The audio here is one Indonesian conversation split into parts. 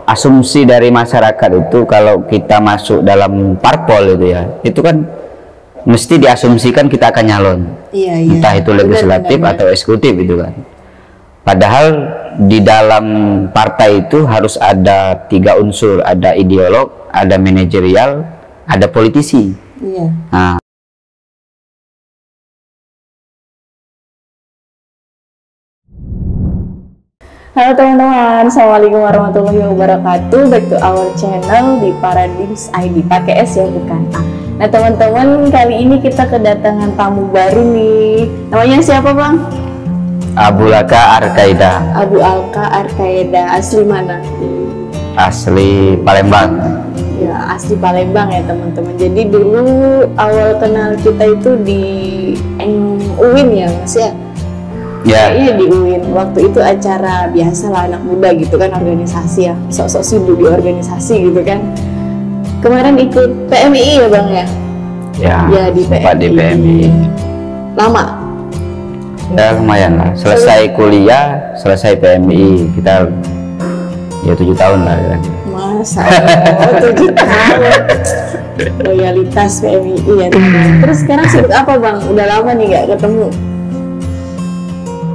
asumsi dari masyarakat itu kalau kita masuk dalam parpol itu ya, itu kan mesti diasumsikan kita akan nyalon, entah itu legislatif atau eksekutif itu kan. Padahal di dalam partai itu harus ada 3 unsur, ada ideolog, ada manajerial, ada politisi. Nah, halo teman-teman, assalamualaikum warahmatullahi wabarakatuh. Back to our channel di Paradigms ID, pakai S ya bukan A. Nah teman-teman, kali ini kita kedatangan tamu baru nih. Namanya siapa bang? Abu Alka Arkaida. Abu Alka Arkaida, asli mana? Asli Palembang. Ya asli Palembang ya teman-teman. Jadi dulu awal kenal kita itu di UIN ya mas ya? Kayaknya di UIN, waktu itu acara biasa lah anak muda gitu kan, organisasi ya, sok-sok sibuk di organisasi gitu kan. Kemarin ikut PMI ya bang ya? Ya di PMI. Lama? Ya lumayan lah, selesai kuliah, selesai PMI, kita ya 7 tahun lah ya. Masa, 7 tahun loyalitas PMI ya. Terus sekarang sibuk apa bang? Udah lama nih gak ketemu?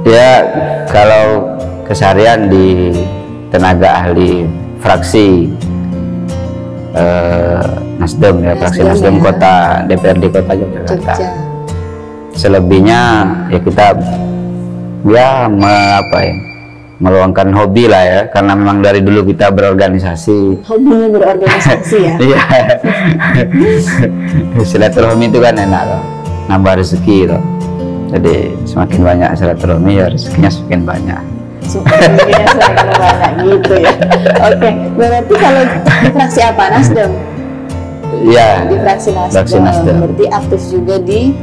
Ya, kalau keseharian di tenaga ahli fraksi Nasdem ya, fraksi Nasdem Kota, DPRD Kota Yogyakarta. Selebihnya ya kita meluangkan hobi lah ya, karena memang dari dulu kita berorganisasi. Hobinya berorganisasi ya? Iya. Silaturahmi itu kan enak loh, nambah rezeki loh. Jadi semakin banyak silaturahmi ya rezekinya semakin banyak. Rezekinya semakin banyak gitu ya. Oke, berarti kalau di fraksi apa? Nasdem? Iya. Di fraksi Nasdem. Berarti aktif juga di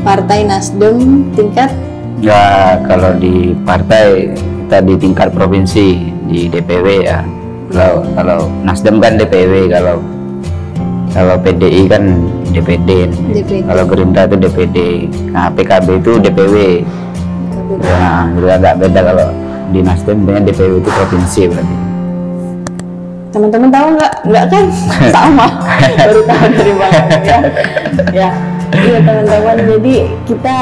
Partai Nasdem tingkat? Ya, kalau di partai kita di tingkat provinsi di DPW ya. Kalau Nasdem kan DPW, kalau PDI kan DPD. Kalau Gerindra itu DPD. Nah, PKB itu DPW. Nah, itu agak beda. Kalau di Nasdem dengan DPW itu provinsi berarti. Teman-teman tahu nggak? Nggak kan? Sama. Baru tahu dari bang ya. Ya. Iya teman-teman, jadi kita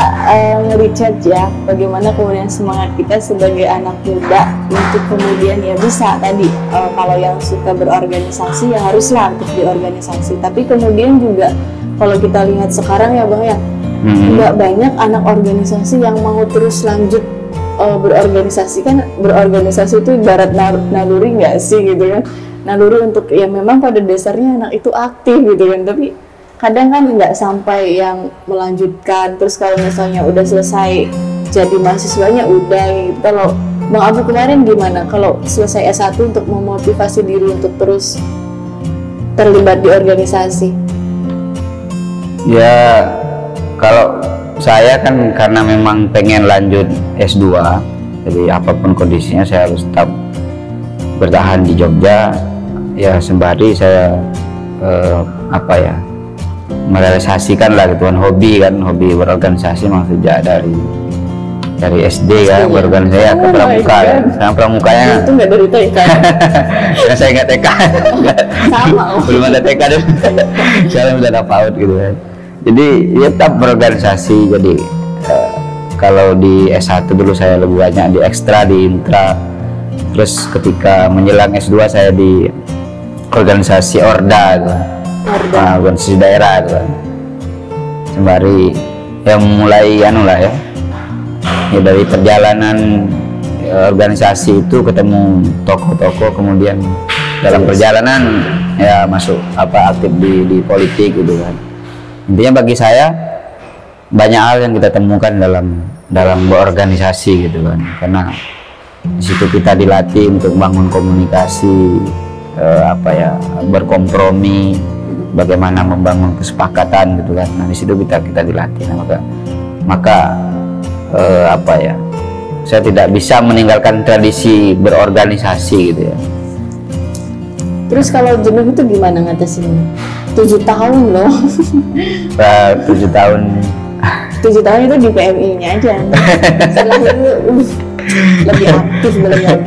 nge-recharge ya bagaimana kemudian semangat kita sebagai anak muda untuk kemudian ya bisa tadi kalau yang suka berorganisasi ya haruslah aktif di organisasi, tapi kemudian juga kalau kita lihat sekarang ya bang ya nggak banyak anak organisasi yang mau terus lanjut berorganisasi. Kan berorganisasi itu ibarat naluri nggak sih gitu kan, naluri untuk ya memang pada dasarnya anak itu aktif gitu kan, tapi kadang kan nggak sampai yang melanjutkan. Terus kalau misalnya udah selesai jadi mahasiswanya udah gitu. Kalau Bang Abu kemarin gimana? Kalau selesai S1 untuk memotivasi diri untuk terus terlibat di organisasi? Ya kalau saya kan karena memang pengen lanjut S2, jadi apapun kondisinya saya harus tetap bertahan di Jogja. Ya sembari saya merealisasikan lah gitu kan, hobi berorganisasi memang sejak dari SD ya, berorganisasi ya, ke pramuka ya. Sekarang pramukanya itu nggak dari TK. Ya saya nggak TK. Sama. Belum ada TK deh. Sekarang udah ada PAUD gitu kan. Jadi ya tetap berorganisasi. Jadi kalau di S1 dulu saya lebih banyak di ekstra, di intra. Terus ketika menjelang S2 saya di organisasi Orda gitu. Organisasi daerah itu kan, sembari ya mulai ya dari perjalanan organisasi itu ketemu tokoh-tokoh, kemudian dalam perjalanan ya masuk aktif di politik gitu kan. Intinya bagi saya banyak hal yang kita temukan dalam berorganisasi gitu kan, karena di situ kita dilatih untuk bangun komunikasi, berkompromi, bagaimana membangun kesepakatan gitu kan. Nah di situ kita dilatih. Nah, maka saya tidak bisa meninggalkan tradisi berorganisasi gitu ya. Terus kalau jenuh itu gimana ngatasinnya? 7 tahun loh. 7 tahun. 7 tahun itu di PMI-nya aja. Setelah itu lebih aktif benar.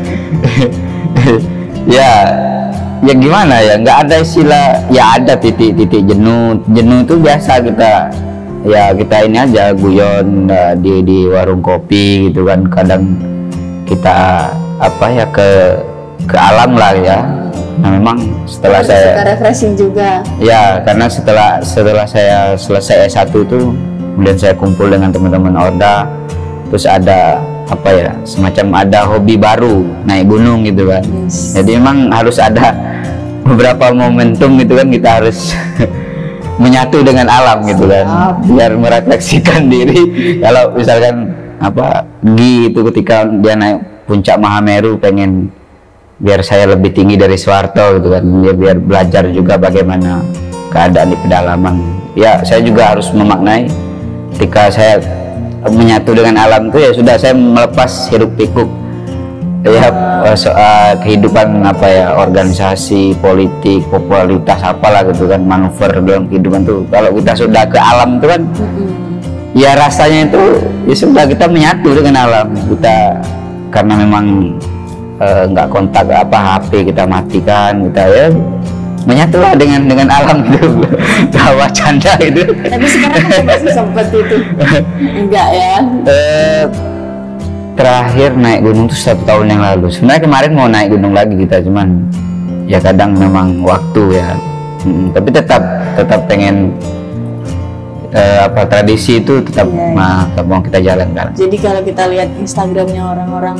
Ya, ya gimana ya, nggak ada istilah, ya ada titik-titik jenuh itu biasa kita, ya kita ini aja guyon di warung kopi gitu kan, kadang kita apa ya ke alam lah ya. Nah memang setelah saya refreshing juga ya, karena setelah saya selesai S1 itu kemudian saya kumpul dengan teman-teman Orda, terus ada apa ya, semacam ada hobi baru, naik gunung gitu kan. Jadi memang harus ada beberapa momentum gitu kan, kita harus menyatu dengan alam gitu kan, biar merefleksikan diri. Kalau misalkan apa itu ketika dia naik puncak Mahameru, pengen biar saya lebih tinggi dari Soeharto gitu kan, biar belajar juga bagaimana keadaan di pedalaman. Ya saya juga harus memaknai ketika saya menyatu dengan alam itu, ya sudah saya melepas hiruk pikuk ya soal kehidupan apa ya, organisasi, politik, popularitas apalah gitu kan, manuver dalam kehidupan tuh. Kalau kita sudah ke alam itu kan ya rasanya itu ya sudah kita menyatu dengan alam kita, karena memang nggak kontak apa HP kita matikan, kita ya menyatulah dengan alam gitu. Tawa canda itu. Tapi sekarang kan masih sempat itu enggak ya? Terakhir naik gunung tuh 1 tahun yang lalu. Sebenarnya kemarin mau naik gunung lagi kita, cuman ya kadang memang waktu ya. Tapi tetap pengen apa tradisi itu tetap mau kita jalankan. Jadi kalau kita lihat Instagramnya orang-orang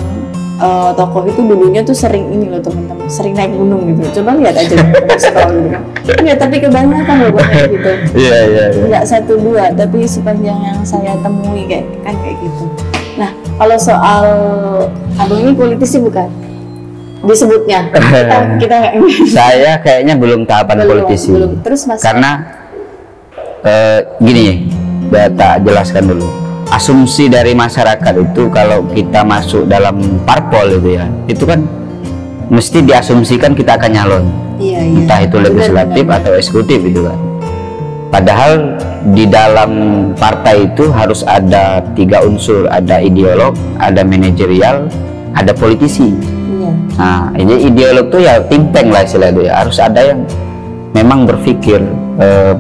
tokoh itu dulunya tuh sering ini loh teman-teman, sering naik gunung gitu. Coba lihat aja scroll gitu kan. Enggak, tapi kebanyakan loh kayak gitu. Iya. Enggak 1-2, tapi sepanjang yang saya temui kayak gitu. Nah, kalau soal abang ini politisi bukan? Disebutnya. kita Saya kayaknya belum tahapan politisi. Belum. Terus Mas, karena gini, tak jelaskan dulu. Asumsi dari masyarakat itu kalau kita masuk dalam parpol itu ya, itu kan mesti diasumsikan kita akan nyalon. Iya. Entah itu legislatif atau eksekutif itu kan. Padahal di dalam partai itu harus ada 3 unsur, ada ideolog, ada manajerial, ada politisi. Iya. Nah, ini ideolog tuh ya timpeng lah istilah itu ya, harus ada yang memang berpikir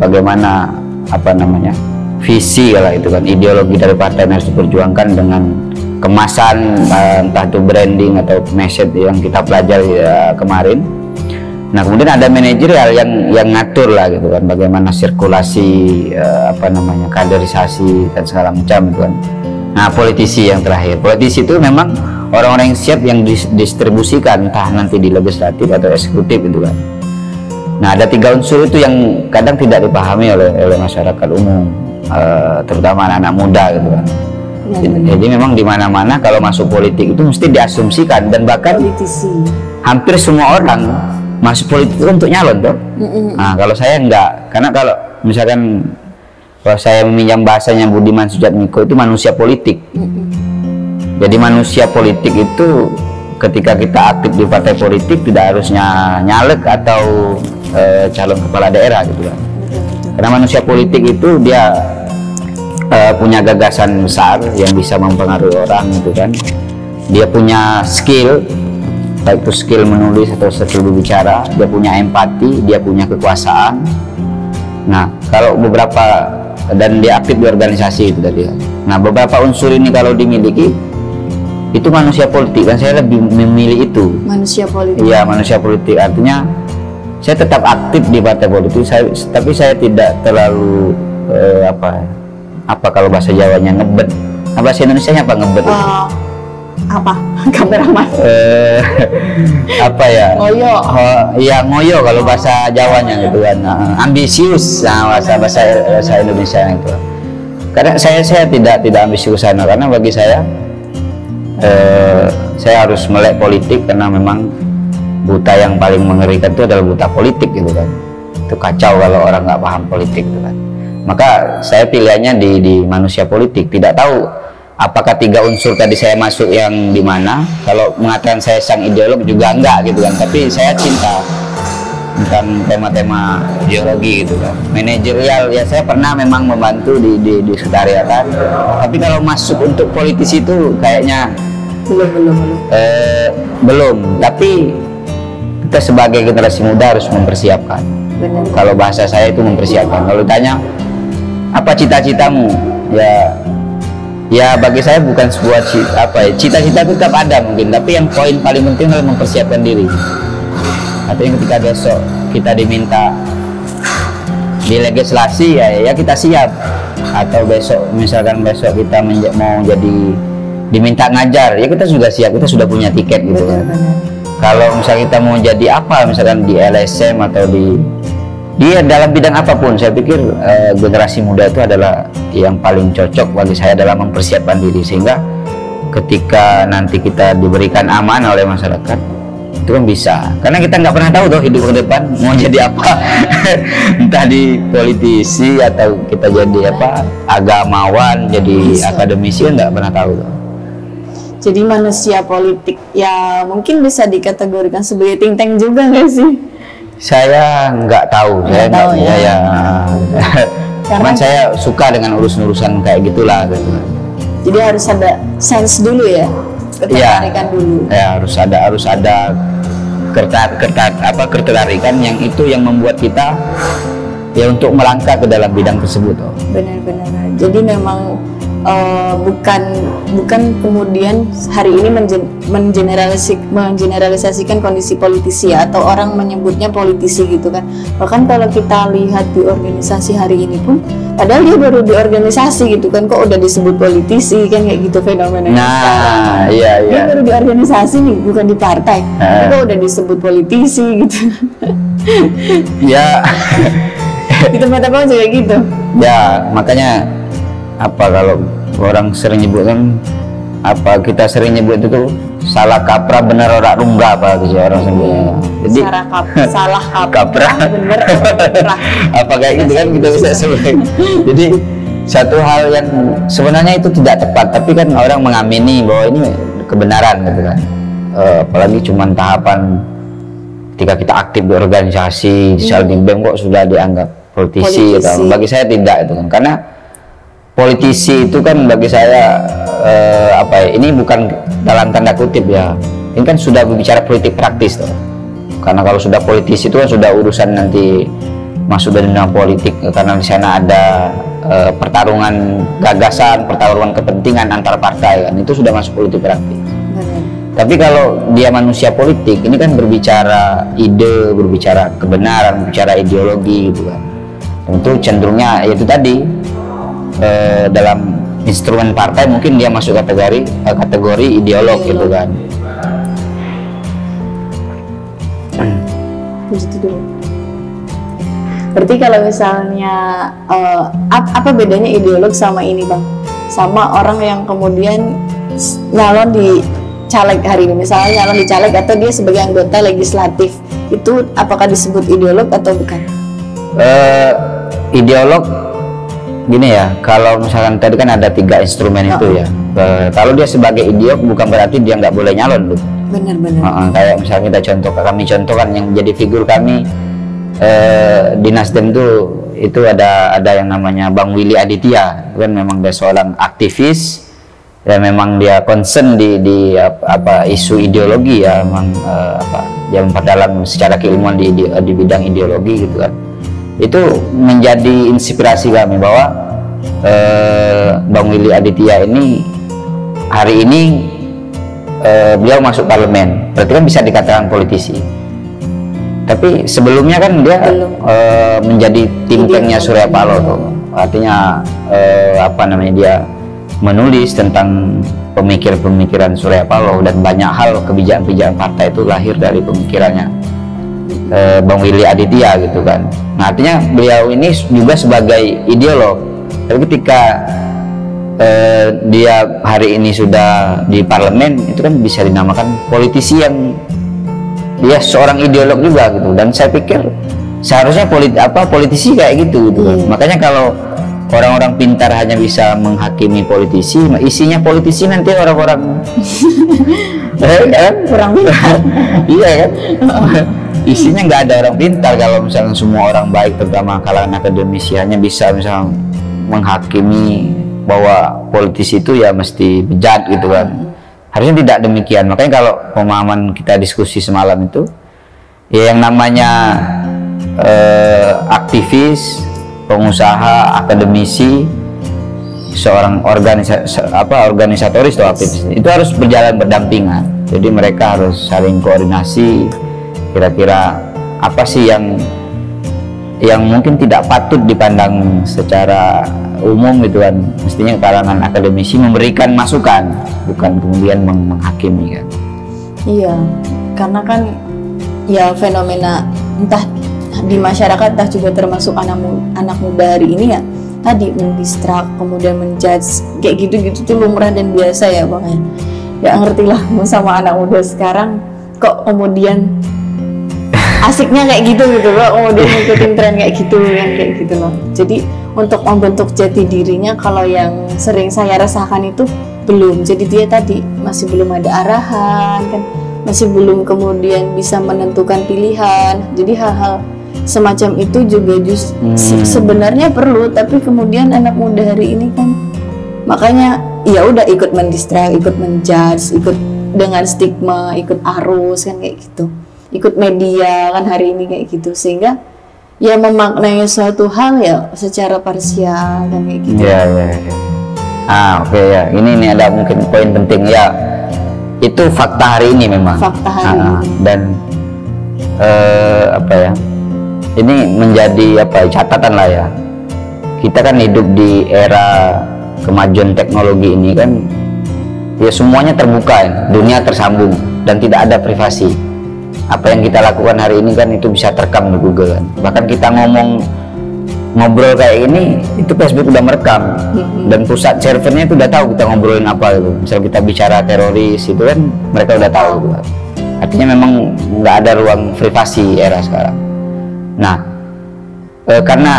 bagaimana apa namanya, visi lah itu kan, ideologi dari partai yang harus diperjuangkan dengan kemasan entah itu branding atau message yang kita pelajari kemarin. Nah kemudian ada manajerial yang ngatur lah gitu kan, bagaimana sirkulasi apa namanya, kaderisasi dan segala macam itu kan. Nah politisi yang terakhir, politisi itu memang orang-orang yang siap yang distribusikan entah nanti di legislatif atau eksekutif itu kan. Nah ada 3 unsur itu yang kadang tidak dipahami oleh masyarakat umum, terutama anak-anak muda gitu kan. Jadi memang di mana-mana kalau masuk politik itu mesti diasumsikan, dan bahkan politisi hampir semua orang masuk politik itu untuk nyalon tuh. Nah kalau saya enggak, karena kalau misalkan kalau saya meminjam bahasanya Budiman Sujatmiko itu manusia politik. Jadi manusia politik itu ketika kita aktif di partai politik tidak harusnya nyalek atau calon kepala daerah gitu kan. Karena manusia politik itu dia punya gagasan besar yang bisa mempengaruhi orang gitu kan. Dia punya skill, baik itu skill menulis atau skill berbicara, dia punya empati, dia punya kekuasaan. Nah kalau beberapa, dan dia aktif di organisasi itu tadi. Nah beberapa unsur ini kalau dimiliki itu manusia politik, dan saya lebih memilih itu. Manusia politik. Iya manusia politik, artinya saya tetap aktif di partai politik, tapi saya tidak terlalu apa kalau bahasa Jawanya ngebet. Bahasa Indonesianya apa ngebet? Apa? Kameraman. Apa ya? Ngoyo. Iya ngoyo kalau bahasa Jawanya gitu kan. Ambisius, bahasa Indonesia itu. Karena saya tidak ambisius sana, karena bagi saya harus melek politik, karena memang buta yang paling mengerikan itu adalah buta politik gitu kan. Itu kacau kalau orang nggak paham politik gitu kan. Maka saya pilihannya di manusia politik. Tidak tahu apakah 3 unsur tadi saya masuk yang di mana. Kalau mengatakan saya sang ideolog juga enggak gitu kan, tapi saya cinta bukan tema-tema ideologi gitu kan. Manajerial ya saya pernah memang membantu di sekretariatan, tapi kalau masuk untuk politisi itu kayaknya belum. Tapi kita sebagai generasi muda harus mempersiapkan. Benar. Kalau bahasa saya itu mempersiapkan. Kalau ditanya apa cita-citamu, ya bagi saya bukan sebuah cita-cita tetap ada mungkin, tapi yang poin paling penting adalah mempersiapkan diri. Artinya ketika besok kita diminta di legislasi, ya kita siap. Atau misalkan besok kita mau jadi diminta ngajar, ya kita sudah siap, kita sudah punya tiket gitu kan. Kalau misalnya kita mau jadi apa, misalkan di LSM atau dia dalam bidang apapun, saya pikir generasi muda itu adalah yang paling cocok bagi saya dalam mempersiapkan diri, sehingga ketika nanti kita diberikan amanah oleh masyarakat itu kan bisa, karena kita nggak pernah tahu tuh hidup ke depan mau jadi apa. Entah di politisi atau kita jadi apa, agamawan, jadi akademisi, nggak pernah tahu tuh. Jadi manusia politik ya mungkin bisa dikategorikan sebagai think tank juga nggak sih? Saya nggak tahu, saya nggak tahu ya. Karena saya suka dengan urusan kayak gitulah gitu. Jadi harus ada sense dulu ya, ketertarikan dulu. Ya harus ada ketertarikan yang itu yang membuat kita ya untuk melangkah ke dalam bidang tersebut. Benar-benar. Jadi memang bukan kemudian hari ini mengeneralisasikan kondisi politisi ya, atau orang menyebutnya politisi gitu kan. Bahkan kalau kita lihat di organisasi hari ini pun, padahal dia baru di organisasi gitu kan, kok udah disebut politisi kan, kayak gitu fenomena. Nah, iya. Dia baru di organisasi nih, bukan di partai, kok udah disebut politisi gitu. Ya. Di tempat apa juga gitu. Ya, makanya kalau orang sering nyebut kan, kita sering nyebut itu salah kaprah bener orang rumrah gitu orang sebutnya. Jadi salah kaprah bener orang apa kayak gitu kan kita bisa sebut. Jadi satu hal yang sebenarnya itu tidak tepat, tapi kan orang mengamini bahwa ini kebenaran gitu kan. Apalagi cuma tahapan ketika kita aktif di organisasi, di BEM kok sudah dianggap politisi. Gitu. Bagi saya tidak itu kan, karena politisi itu kan bagi saya ini bukan dalam tanda kutip ya, ini kan sudah berbicara politik praktis tuh. Karena kalau sudah politisi itu kan sudah urusan nanti masuk dari dunia politik, karena di sana ada pertarungan gagasan, pertarungan kepentingan antar partai kan, itu sudah masuk politik praktis. Tapi kalau dia manusia politik, ini kan berbicara ide, berbicara kebenaran, berbicara ideologi gitu kan. Tentu cenderungnya yaitu tadi dalam instrumen partai mungkin dia masuk kategori ideolog gitu kan. Berarti kalau misalnya apa bedanya ideolog sama ini bang? Sama orang yang kemudian nyalon di caleg hari ini, misalnya nyalon di caleg atau dia sebagai anggota legislatif, itu apakah disebut ideolog atau bukan? Ideolog gini ya, kalau misalkan tadi kan ada 3 instrumen itu ya. Kalau dia sebagai ideolog bukan berarti dia nggak boleh nyalon loh. Benar-benar. Kayak misalnya kami contohkan yang jadi figur kami di Nasdem itu ada yang namanya Bang Willy Aditya, kan memang dia seorang aktivis dan memang dia concern di isu ideologi ya, memang dia memperdalam secara keilmuan di bidang ideologi gitu kan. Itu menjadi inspirasi kami bahwa Bang Willy Aditya ini hari ini beliau masuk parlemen, berarti kan bisa dikatakan politisi. Tapi sebelumnya kan dia menjadi think tanknya Surya Paloh tuh. Artinya dia menulis tentang pemikiran Surya Paloh, dan banyak hal kebijakan-kebijakan partai itu lahir dari pemikirannya Bang Willy Aditya gitu kan. Nah, artinya beliau ini juga sebagai ideolog, tapi ketika dia hari ini sudah di parlemen, itu kan bisa dinamakan politisi yang dia seorang ideolog juga gitu. Dan saya pikir seharusnya politisi kayak gitu kan. Makanya kalau orang-orang pintar hanya bisa menghakimi politisi, isinya politisi nanti orang-orang kurang pintar. Iya kan. Isinya nggak ada orang pintar. Kalau misalnya semua orang baik, terutama kalangan akademisi, hanya bisa misalnya menghakimi bahwa politisi itu ya mesti bejat gitu kan. Harusnya tidak demikian. Makanya kalau pemahaman kita diskusi semalam itu Ya yang namanya aktivis, pengusaha, akademisi, seorang organisatoris atau aktivis itu harus berjalan berdampingan. Jadi mereka harus saling koordinasi. Kira-kira apa sih yang mungkin tidak patut dipandang secara umum gitu kan, mestinya kalangan akademisi memberikan masukan, bukan kemudian menghakimi kan. Iya, karena kan ya fenomena entah di masyarakat, entah juga termasuk anak muda hari ini ya, tadi mendistrak, kemudian menjudge, kayak gitu-gitu tuh lumrah dan biasa ya Bang ya. Ya ngerti lah sama anak muda sekarang kok kemudian asiknya kayak gitu loh, kemudian ngikutin tren kayak gitu loh. Jadi untuk membentuk jati dirinya, kalau yang sering saya rasakan itu belum. Jadi dia tadi masih belum ada arahan kan, masih belum kemudian bisa menentukan pilihan. Jadi hal-hal semacam itu juga sebenarnya perlu, tapi kemudian anak muda hari ini kan makanya ya udah ikut mendistrak, ikut menjudge, ikut dengan stigma, ikut arus kan kayak gitu, ikut media kan hari ini kayak gitu, sehingga ya memaknai suatu hal ya secara parsial dan kayak gitu. Ya. Oke ya, ini ada mungkin poin penting ya, itu fakta hari ini memang. Fakta hari ini. Dan ini menjadi catatan lah ya. Kita kan hidup di era kemajuan teknologi ini kan, ya semuanya terbuka ya, dunia tersambung dan tidak ada privasi. Apa yang kita lakukan hari ini kan itu bisa terekam di Google kan. Bahkan kita ngobrol kayak ini, itu Facebook udah merekam dan pusat servernya itu udah tahu kita ngobrolin apa gitu. Misal kita bicara teroris itu kan mereka udah tahu gitu. Artinya memang nggak ada ruang privasi era sekarang. Nah, karena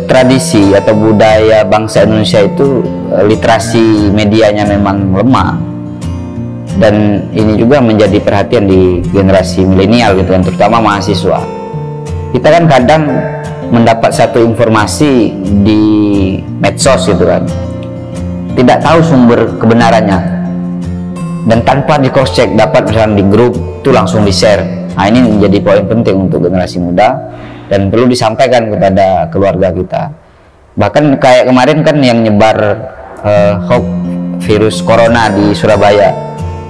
tradisi atau budaya bangsa Indonesia itu literasi medianya memang lemah, dan ini juga menjadi perhatian di generasi milenial gitu kan, terutama mahasiswa. Kita kan kadang mendapat satu informasi di medsos gitu kan, tidak tahu sumber kebenarannya, dan tanpa di cross check dapat misalnya di grup itu langsung di share. Nah ini menjadi poin penting untuk generasi muda dan perlu disampaikan kepada keluarga kita. Bahkan kayak kemarin kan yang nyebar hoax virus corona di Surabaya,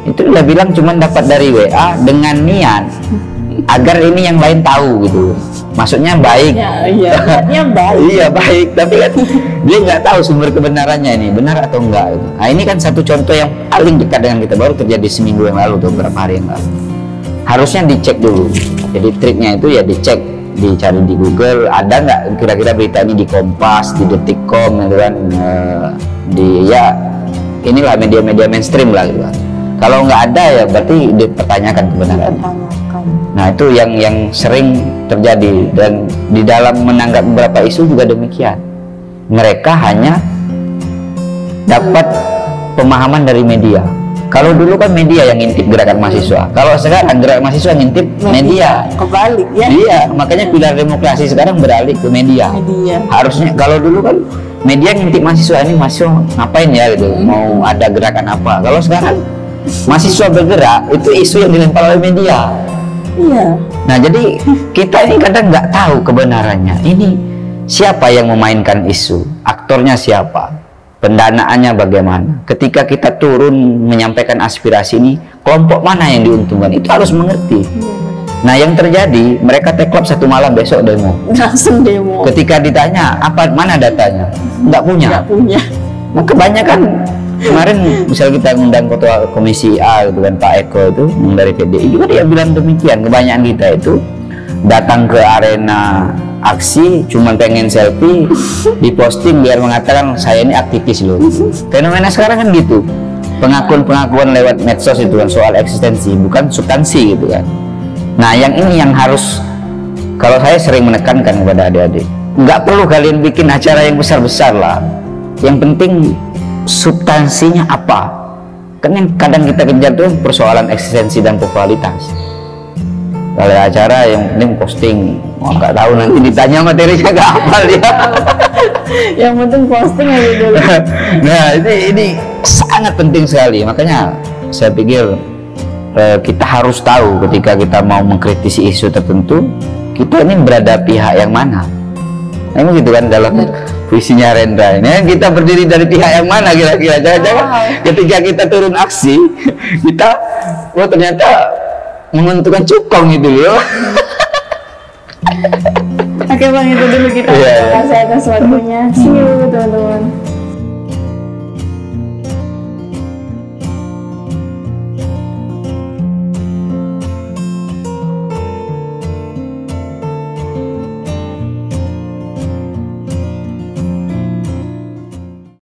itu udah bilang cuman dapat dari WA dengan niat agar ini yang lain tahu gitu. Maksudnya baik. Iya, niatnya baik. Iya baik, tapi kan dia nggak tahu sumber kebenarannya ini benar atau enggak gitu. Nah ini kan satu contoh yang paling dekat dengan kita, baru terjadi seminggu yang lalu atau beberapa hari yang lalu. Harusnya dicek dulu. Jadi triknya itu ya dicek, dicari di Google, ada nggak kira-kira berita ini di Kompas, di Detikcom gitu kan, inilah media-media mainstream lah gitu kan. Kalau nggak ada ya berarti dipertanyakan kebenarannya. Nah itu yang sering terjadi, dan di dalam menanggap beberapa isu juga demikian. Mereka hanya dapat pemahaman dari media. Kalau dulu kan media yang ngintip gerakan mahasiswa, kalau sekarang gerakan mahasiswa ngintip media. Kebalik ya. Iya, makanya pilar demokrasi sekarang beralih ke media. Harusnya kalau dulu kan media ngintip mahasiswa, ini mahasiswa ngapain ya gitu, mau ada gerakan apa. Kalau sekarang mahasiswa bergerak, itu isu yang dilempar oleh media. Iya. Nah jadi kita ini kadang nggak tahu kebenarannya. Ini siapa yang memainkan isu, aktornya siapa, pendanaannya bagaimana. Ketika kita turun menyampaikan aspirasi ini, kelompok mana yang diuntungkan, itu harus mengerti. Nah yang terjadi, mereka teklap satu malam, besok demo. Langsung demo. Ketika ditanya mana datanya, nggak punya. Nah, kebanyakan kemarin misalnya kita ngundang ketua komisi A gitu kan, Pak Eko itu yang dari PDI juga, dia bilang demikian. Kebanyakan kita itu datang ke arena aksi cuman pengen selfie, diposting biar mengatakan saya ini aktivis loh. Fenomena sekarang kan gitu, pengakuan lewat medsos itu kan soal eksistensi, bukan substansi gitu kan. Nah yang ini yang harus, kalau saya sering menekankan kepada adik-adik, nggak perlu kalian bikin acara yang besar-besar lah, yang penting substansinya apa. Kan yang kadang kita kejar tuh persoalan eksistensi dan popularitas. Kalau acara yang penting posting, nggak tahu nanti ditanya materinya nggak hafal ya. Yang penting posting aja dulu. Nah ini sangat penting sekali, makanya saya pikir kita harus tahu ketika kita mau mengkritisi isu tertentu, kita ini berada pihak yang mana. Nah, ini gitu kan dalam puisinya Rendra ini, kita berdiri dari pihak yang mana kira-kira. Jangan-jangan ketika kita turun aksi, kita ternyata menentukan cukong gitu loh. Oke Bang, itu dulu kita. Terima kasih atas waktunya. See you teman-teman.